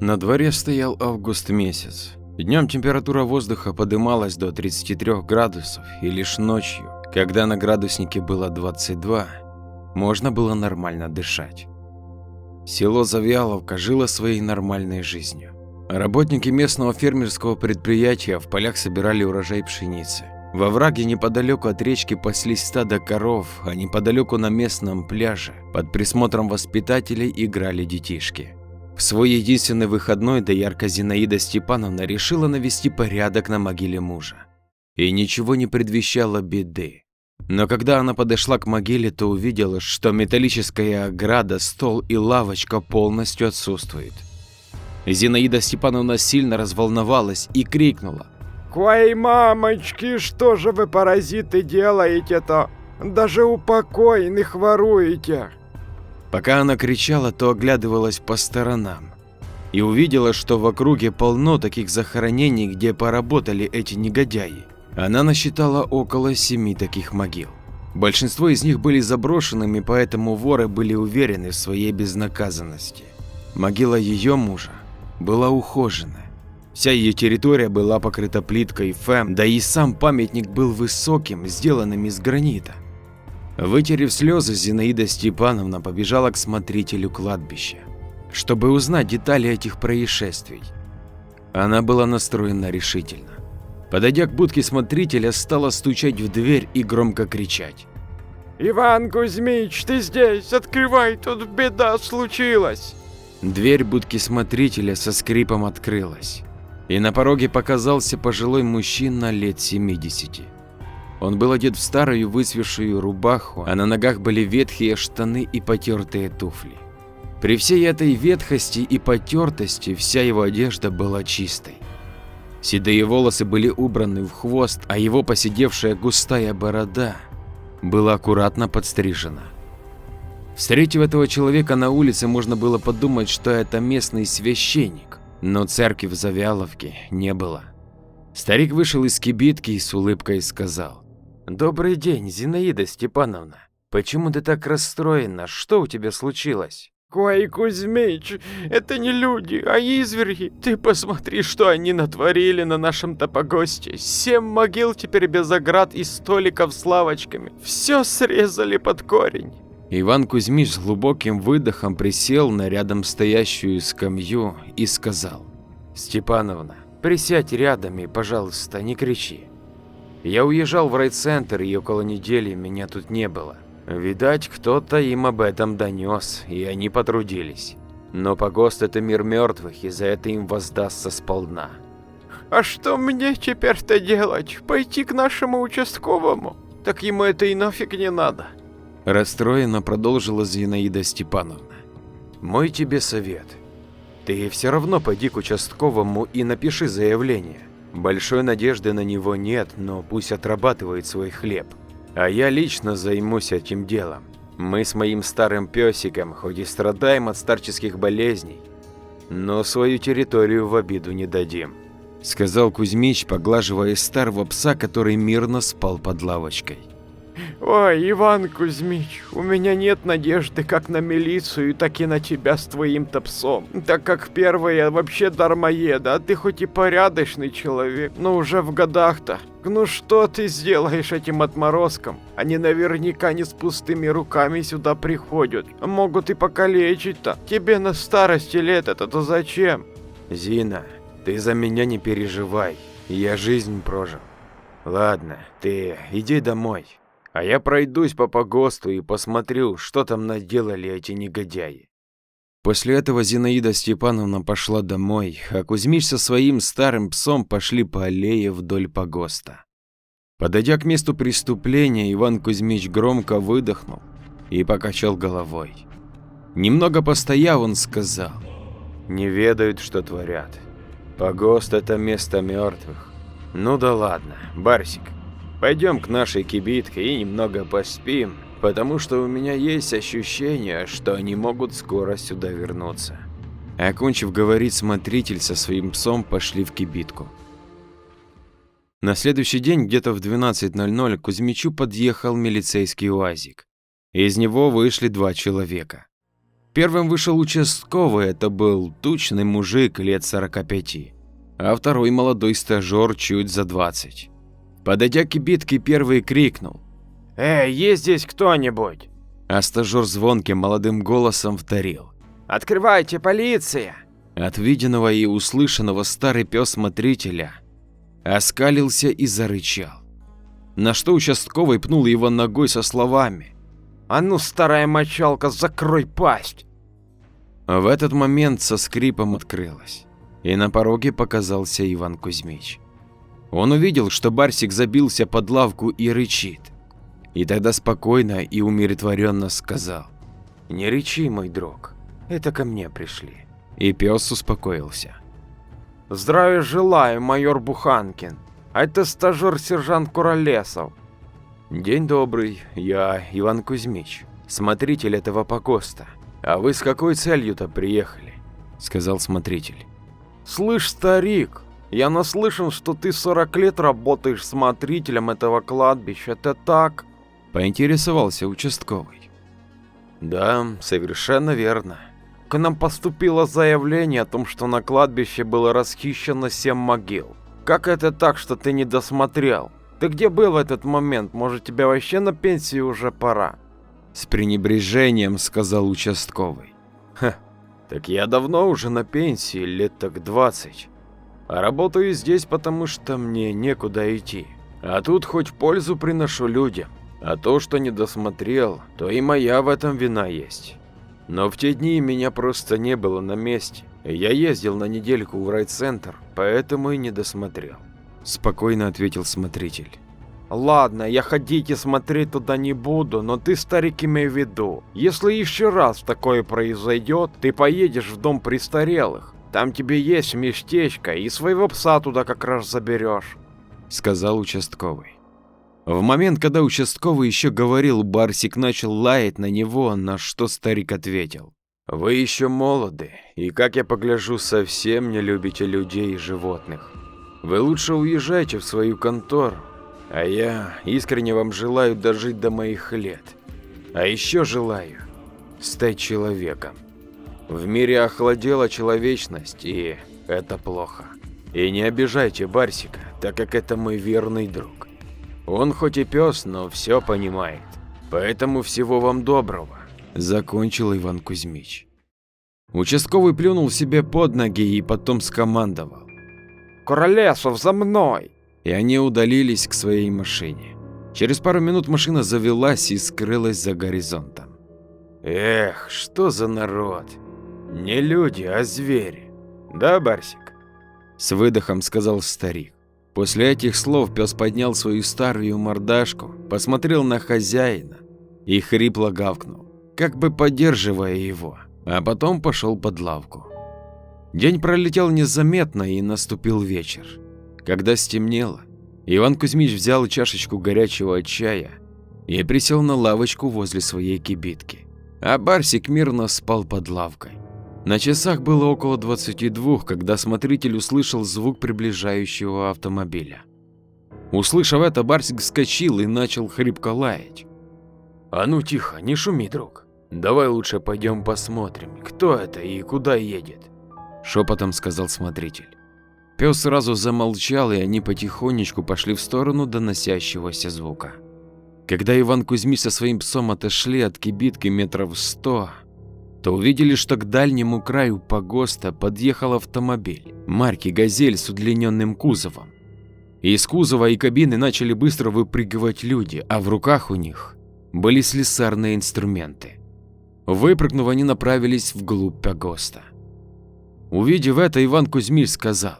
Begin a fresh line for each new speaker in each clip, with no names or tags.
На дворе стоял август месяц. Днем температура воздуха подымалась до 33 градусов, и лишь ночью, когда на градуснике было 22, можно было нормально дышать. Село Завьяловка жило своей нормальной жизнью. Работники местного фермерского предприятия в полях собирали урожай пшеницы. Во овраге неподалеку от речки паслись стадо коров, а неподалеку на местном пляже под присмотром воспитателей играли детишки. В свой единственный выходной доярка Зинаида Степановна решила навести порядок на могиле мужа. И ничего не предвещало беды. Но когда она подошла к могиле, то увидела, что металлическая ограда, стол и лавочка полностью отсутствуют. Зинаида Степановна сильно разволновалась и крикнула:
«Ой, мамочки, что же вы, паразиты, делаете-то? Даже у покойных воруете!»
Пока она кричала, то оглядывалась по сторонам и увидела, что в округе полно таких захоронений, где поработали эти негодяи. Она насчитала около 7 таких могил. Большинство из них были заброшенными, поэтому воры были уверены в своей безнаказанности. Могила ее мужа была ухоженная. Вся ее территория была покрыта плиткой ФЭМ, да и сам памятник был высоким, сделанным из гранита. Вытерев слезы, Зинаида Степановна побежала к смотрителю кладбища, чтобы узнать детали этих происшествий. Она была настроена решительно. Подойдя к будке смотрителя, стала стучать в дверь и громко кричать:
«Иван Кузьмич, ты здесь? Открывай, тут беда случилась!»
Дверь будки смотрителя со скрипом открылась, и на пороге показался пожилой мужчина лет 70. Он был одет в старую выцветшую рубаху, а на ногах были ветхие штаны и потертые туфли. При всей этой ветхости и потертости вся его одежда была чистой. Седые волосы были убраны в хвост, а его поседевшая густая борода была аккуратно подстрижена. Встретив этого человека на улице, можно было подумать, что это местный священник, но церкви в Завьяловке не было. Старик вышел из кибитки и с улыбкой сказал: «Добрый день, Зинаида Степановна. Почему ты так расстроена? Что у тебя случилось?»
«Ой, Кузьмич, это не люди, а изверги. Ты посмотри, что они натворили на нашем-то погосте. 7 могил теперь без оград и столиков с лавочками. Все срезали под корень».
Иван Кузьмич с глубоким выдохом присел на рядом стоящую скамью и сказал: «Степановна, присядь рядом и, пожалуйста, не кричи. Я уезжал в райцентр, и около недели меня тут не было. Видать, кто-то им об этом донес, и они потрудились. Но погост – это мир мертвых, и за это им воздастся сполна».
«А что мне теперь-то делать? Пойти к нашему участковому? Так ему это и нафиг не надо».
Расстроенно продолжила Зинаида Степановна. «Мой тебе совет. Ты все равно пойди к участковому и напиши заявление. Большой надежды на него нет, но пусть отрабатывает свой хлеб. А я лично займусь этим делом. Мы с моим старым песиком хоть и страдаем от старческих болезней, но свою территорию в обиду не дадим», — сказал Кузьмич, поглаживая старого пса, который мирно спал под лавочкой.
«Ой, Иван Кузьмич, у меня нет надежды как на милицию, так и на тебя с твоим-то псом. Так как первый я вообще дармоеда, а ты хоть и порядочный человек, но уже в годах-то. Ну что ты сделаешь этим отморозкам? Они наверняка не с пустыми руками сюда приходят. Могут и покалечить-то. Тебе на старости лет это-то зачем?»
«Зина, ты за меня не переживай, я жизнь прожил. Ладно, ты иди домой. А я пройдусь по погосту и посмотрю, что там наделали эти негодяи». После этого Зинаида Степановна пошла домой, а Кузьмич со своим старым псом пошли по аллее вдоль погоста. Подойдя к месту преступления, Иван Кузьмич громко выдохнул и покачал головой. Немного постояв, он сказал: «Не ведают, что творят. Погост – это место мертвых. Ну да ладно, Барсик. Пойдем к нашей кибитке и немного поспим, потому что у меня есть ощущение, что они могут скоро сюда вернуться». Окончив говорить, смотритель со своим псом пошли в кибитку. На следующий день где-то в 12:00 к Кузьмичу подъехал милицейский УАЗик. Из него вышли 2 человека. Первым вышел участковый, это был тучный мужик лет 45, а второй молодой стажер чуть за 20. Подойдя к кибитке, первый крикнул:
«Эй, есть здесь кто-нибудь?»
А стажер звонким молодым голосом вторил:
«Открывайте, полиция!»
От виденного и услышанного старый пес смотрителя оскалился и зарычал, на что участковый пнул его ногой со словами:
«А ну, старая мочалка, закрой пасть!»
В этот момент со скрипом открылась, и на пороге показался Иван Кузьмич. Он увидел, что Барсик забился под лавку и рычит, и тогда спокойно и умиротворенно сказал:
«Не рычи, мой друг, это ко мне пришли».
И пес успокоился.
«Здравия желаю, майор Буханкин. А это стажер-сержант Куролесов».
«День добрый, я Иван Кузьмич, смотритель этого погоста. А вы с какой целью-то приехали?» – сказал смотритель.
«Слышь, старик, я наслышан, что ты 40 лет работаешь смотрителем этого кладбища, это так?»
– поинтересовался участковый. «Да, совершенно верно.
К нам поступило заявление о том, что на кладбище было расхищено 7 могил. Как это так, что ты не досмотрел? Ты где был в этот момент? Может, тебе вообще на пенсию уже пора?»
С пренебрежением сказал участковый.
«Ха, так я давно уже на пенсии, лет так 20. А работаю здесь, потому что мне некуда идти. А тут хоть пользу приношу людям. А то, что не досмотрел, то и моя в этом вина есть. Но в те дни меня просто не было на месте. Я ездил на недельку в райцентр, поэтому и не досмотрел», –
спокойно ответил смотритель.
«Ладно, я ходить и смотреть туда не буду, но ты, старик, имей в виду, если еще раз такое произойдет, ты поедешь в дом престарелых. Там тебе есть местечко, и своего пса туда как раз заберешь», –
сказал участковый. В момент, когда участковый еще говорил, Барсик начал лаять на него, на что старик ответил:
«Вы еще молоды, и, как я погляжу, совсем не любите людей и животных. Вы лучше уезжайте в свою контору, а я искренне вам желаю дожить до моих лет. А еще желаю стать человеком. В мире охладела человечность, и это плохо. И не обижайте Барсика, так как это мой верный друг. Он хоть и пес, но все понимает. Поэтому всего вам доброго», –
закончил Иван Кузьмич. Участковый плюнул себе под ноги и потом скомандовал:
«Куролесов, за мной!»
И они удалились к своей машине. Через пару минут машина завелась и скрылась за горизонтом.
«Эх, что за народ! Не люди, а звери. Да, Барсик?»
– с выдохом сказал старик. После этих слов пес поднял свою старую мордашку, посмотрел на хозяина и хрипло гавкнул, как бы поддерживая его, а потом пошел под лавку. День пролетел незаметно, и наступил вечер. Когда стемнело, Иван Кузьмич взял чашечку горячего чая и присел на лавочку возле своей кибитки, а Барсик мирно спал под лавкой. На часах было около 22, когда смотритель услышал звук приближающего автомобиля. Услышав это, Барсик вскочил и начал хрипко лаять.
«А ну тихо, не шуми, друг. Давай лучше пойдем посмотрим, кто это и куда едет», –
шепотом сказал смотритель. Пес сразу замолчал, и они потихонечку пошли в сторону доносящегося звука. Когда Иван Кузьмич со своим псом отошли от кибитки метров 100, то увидели, что к дальнему краю погоста подъехал автомобиль марки «Газель» с удлиненным кузовом. Из кузова и кабины начали быстро выпрыгивать люди, а в руках у них были слесарные инструменты. Выпрыгнув, они направились вглубь погоста. Увидев это, Иван Кузьмич сказал: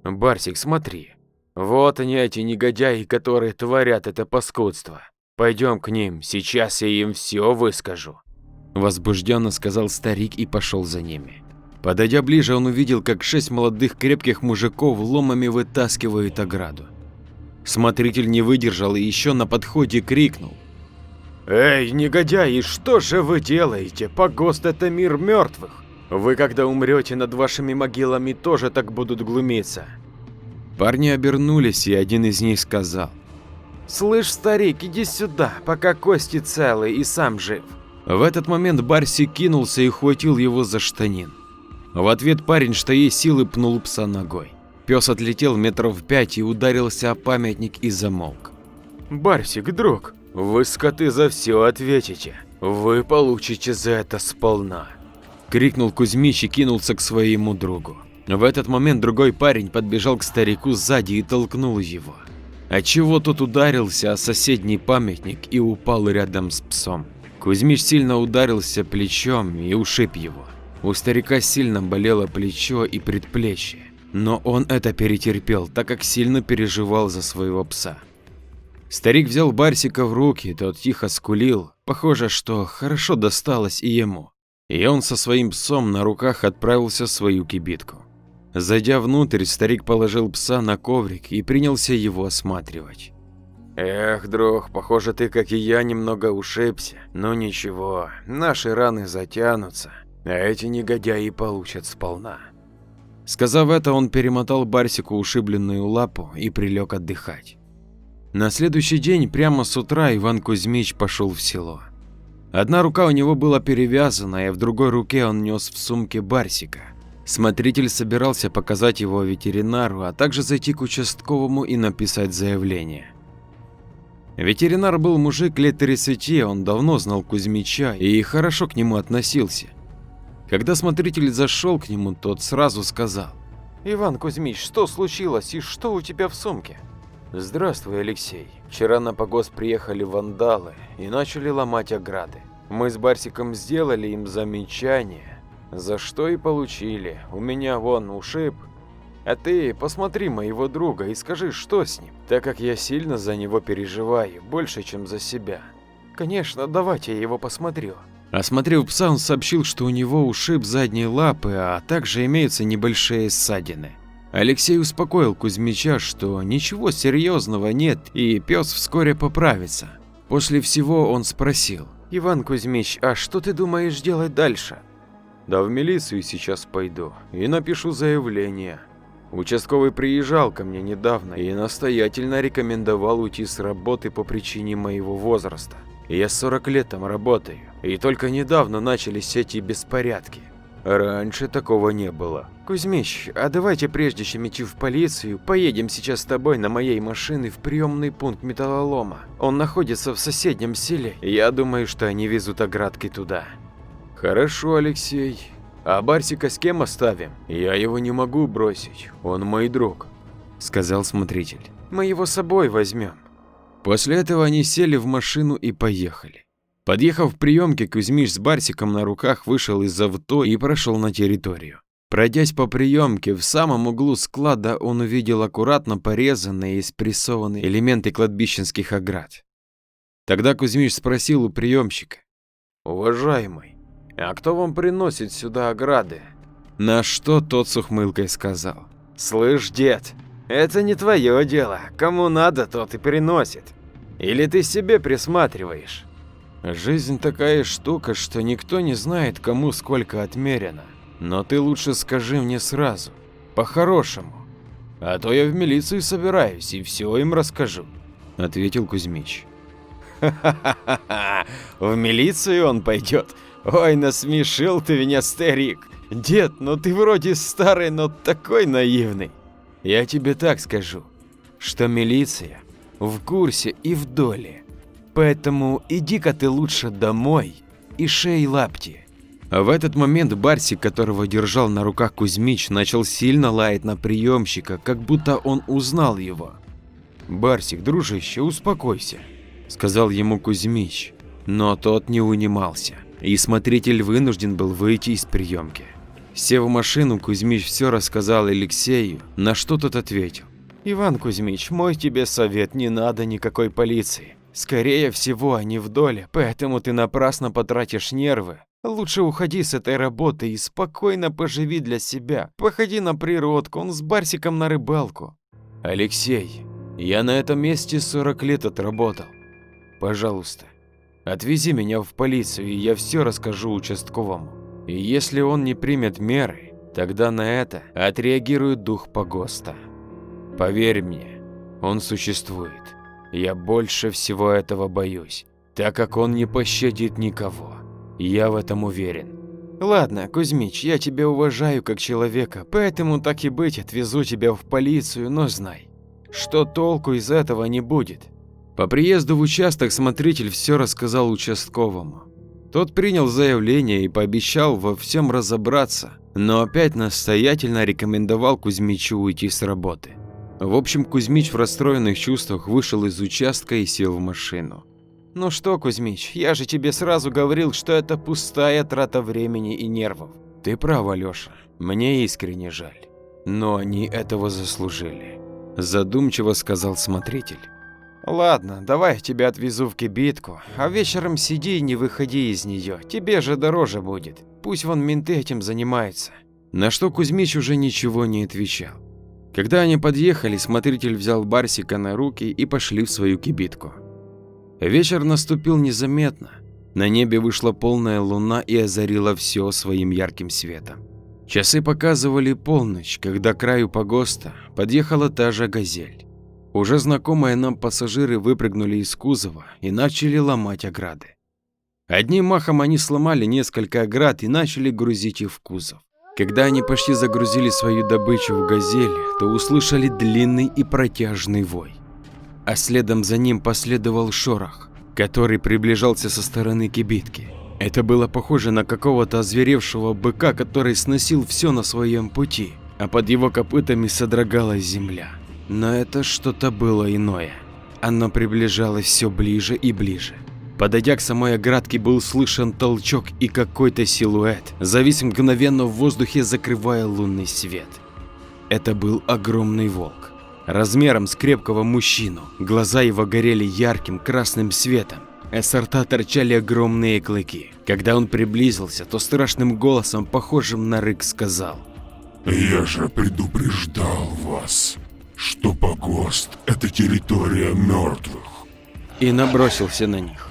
«Барсик, смотри, вот они, эти негодяи, которые творят это паскудство. Пойдем к ним, сейчас я им все выскажу», –
возбужденно сказал старик и пошел за ними. Подойдя ближе, он увидел, как 6 молодых крепких мужиков ломами вытаскивают ограду. Смотритель не выдержал и еще на подходе крикнул:
«Эй, негодяи, что же вы делаете? Погост – это мир мертвых. Вы, когда умрете, над вашими могилами тоже так будут глумиться».
Парни обернулись, и один из них сказал:
«Слышь, старик, иди сюда, пока кости целы и сам жив.
В этот момент Барсик кинулся и ухватил его за штанин. В ответ парень что есть силы пнул пса ногой. Пес отлетел метров 5 и ударился о памятник и замолк.
Барсик, друг.
Вы, скоты, за все ответите. Вы получите за это сполна. Крикнул Кузьмич и кинулся к своему другу. В этот момент другой парень подбежал к старику сзади и толкнул его. Отчего тот ударился о соседний памятник и упал рядом с псом. Кузьмич сильно ударился плечом и ушиб его. У старика сильно болело плечо и предплечье, но он это перетерпел, так как сильно переживал за своего пса. Старик взял Барсика в руки, тот тихо скулил, похоже, что хорошо досталось и ему. И он со своим псом на руках отправился в свою кибитку. Зайдя внутрь, старик положил пса на коврик и принялся его осматривать. Эх, друг, похоже, ты, как и я, немного ушибся. Ну ничего, наши раны затянутся, а эти негодяи получат сполна. Сказав это, он перемотал Барсику ушибленную лапу и прилег отдыхать. На следующий день прямо с утра Иван Кузьмич пошел в село. Одна рука у него была перевязана, и в другой руке он нес в сумке Барсика. Смотритель собирался показать его ветеринару, а также зайти к участковому и написать заявление. Ветеринар был мужик лет 30, он давно знал Кузьмича и хорошо к нему относился. Когда смотритель зашел к нему, тот сразу сказал:
Иван Кузьмич, что случилось и что у тебя в сумке?
Здравствуй, Алексей. Вчера на погост приехали вандалы и начали ломать ограды. Мы с Барсиком сделали им замечание, за что и получили. У меня вон ушиб. А ты посмотри моего друга и скажи, что с ним, так как я сильно за него переживаю, больше, чем за себя.
Конечно, давайте я его посмотрю.
Осмотрев пса, он сообщил, что у него ушиб задней лапы, а также имеются небольшие ссадины. Алексей успокоил Кузьмича, что ничего серьезного нет и пес вскоре поправится. После всего он спросил:
Иван Кузьмич, а что ты думаешь делать дальше?
Да в милицию сейчас пойду и напишу заявление. Участковый приезжал ко мне недавно и настоятельно рекомендовал уйти с работы по причине моего возраста. Я 40 лет там работаю, и только недавно начались эти беспорядки. Раньше такого не было.
Кузьмич, а давайте прежде чем идти в полицию, поедем сейчас с тобой на моей машине в приемный пункт металлолома. Он находится в соседнем селе. Я думаю, что они везут оградки туда.
Хорошо, Алексей. А Барсика с кем оставим? Я его не могу бросить, он мой друг, сказал смотритель.
Мы его с собой возьмем.
После этого они сели в машину и поехали. Подъехав к приемке, Кузьмич с Барсиком на руках вышел из авто и прошел на территорию. Пройдясь по приемке, в самом углу склада он увидел аккуратно порезанные и спрессованные элементы кладбищенских оград. Тогда Кузьмич спросил у приемщика: «Уважаемый, а кто вам приносит сюда ограды?» На что тот с ухмылкой сказал:
«Слышь, дед, это не твое дело, кому надо, тот и приносит. Или ты себе присматриваешь?»
«Жизнь такая штука, что никто не знает, кому сколько отмерено. Но ты лучше скажи мне сразу, по-хорошему, а то я в милицию собираюсь и все им расскажу», — ответил Кузьмич.
«Ха-ха-ха, в милицию он пойдет? Ой, насмешил ты меня, старик. Дед, ну ты вроде старый, но такой наивный.
Я тебе так скажу, что милиция в курсе и в доле. Поэтому иди-ка ты лучше домой и шей лапти». А в этот момент Барсик, которого держал на руках Кузьмич, начал сильно лаять на приемщика, как будто он узнал его. «Барсик, дружище, успокойся», — сказал ему Кузьмич, но тот не унимался, и смотритель вынужден был выйти из приемки. Сев в машину, Кузьмич все рассказал Алексею, на что тот ответил:
«Иван Кузьмич, мой тебе совет, не надо никакой полиции. Скорее всего, они в доле, поэтому ты напрасно потратишь нервы. Лучше уходи с этой работы и спокойно поживи для себя. Походи на природку, он с Барсиком на рыбалку».
«Алексей, я на этом месте 40 лет отработал. Пожалуйста, отвези меня в полицию, и я все расскажу участковому. И если он не примет меры, тогда на это отреагирует дух погоста. Поверь мне, он существует. Я больше всего этого боюсь, так как он не пощадит никого. Я в этом уверен.
Ладно, Кузьмич, я тебя уважаю как человека, поэтому так и быть, отвезу тебя в полицию, но знай, что толку из этого не будет.
По приезду в участок смотритель все рассказал участковому. Тот принял заявление и пообещал во всем разобраться, но опять настоятельно рекомендовал Кузьмичу уйти с работы. В общем, Кузьмич в расстроенных чувствах вышел из участка и сел в машину.
Ну что, Кузьмич, я же тебе сразу говорил, что это пустая трата времени и нервов.
Ты прав, Алёша, мне искренне жаль, но они этого заслужили, задумчиво сказал смотритель.
Ладно, давай я тебя отвезу в кибитку, а вечером сиди и не выходи из нее, тебе же дороже будет. Пусть вон менты этим занимаются.
На что Кузьмич уже ничего не отвечал. Когда они подъехали, смотритель взял Барсика на руки и пошли в свою кибитку. Вечер наступил незаметно. На небе вышла полная луна и озарила все своим ярким светом. Часы показывали полночь, когда к краю погоста подъехала та же «Газель». Уже знакомые нам пассажиры выпрыгнули из кузова и начали ломать ограды. Одним махом они сломали несколько оград и начали грузить их в кузов. Когда они почти загрузили свою добычу в «Газель», то услышали длинный и протяжный вой. А следом за ним последовал шорох, который приближался со стороны кибитки. Это было похоже на какого-то озверевшего быка, который сносил все на своем пути, а под его копытами содрогалась земля. Но это что-то было иное. Оно приближалось все ближе и ближе. Подойдя к самой оградке, был слышен толчок, и какой-то силуэт завис мгновенно в воздухе, закрывая лунный свет. Это был огромный волк, размером с крепкого мужчину. Глаза его горели ярким красным светом, а изо рта торчали огромные клыки. Когда он приблизился, то страшным голосом, похожим на рык, сказал:
«Я же предупреждал вас, что погост – это территория мертвых».
И набросился на них.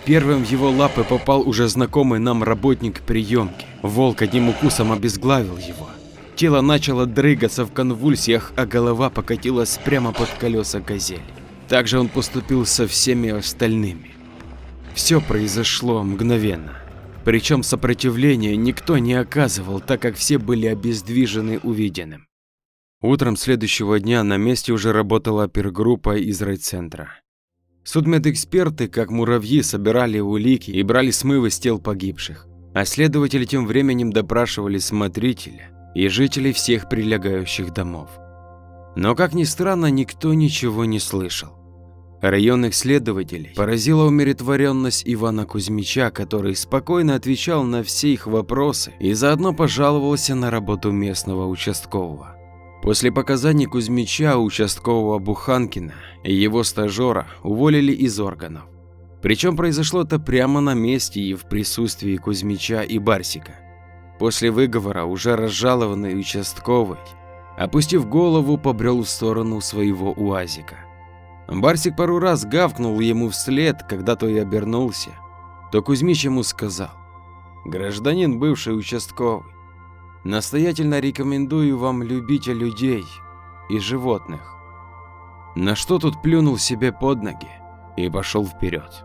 Первым в его лапы попал уже знакомый нам работник приемки. Волк одним укусом обезглавил его. Тело начало дрыгаться в конвульсиях, а голова покатилась прямо под колеса «Газели». Также он поступил со всеми остальными. Все произошло мгновенно. Причем сопротивления никто не оказывал, так как все были обездвижены увиденным. Утром следующего дня на месте уже работала опергруппа из райцентра. Судмедэксперты, как муравьи, собирали улики и брали смывы с тел погибших, а следователи тем временем допрашивали смотрителя и жителей всех прилегающих домов. Но, как ни странно, никто ничего не слышал. Районных следователей поразила умиротворенность Ивана Кузьмича, который спокойно отвечал на все их вопросы и заодно пожаловался на работу местного участкового. После показаний Кузьмича, участкового Буханкина и его стажера уволили из органов. Причем произошло это прямо на месте и в присутствии Кузьмича и Барсика. После выговора уже разжалованный участковый, опустив голову, побрел в сторону своего УАЗика. Барсик пару раз гавкнул ему вслед, когда то и обернулся, то Кузьмич ему сказал: «Гражданин бывший участковый, настоятельно рекомендую вам любить людей и животных». На что тут плюнул себе под ноги и пошел вперед.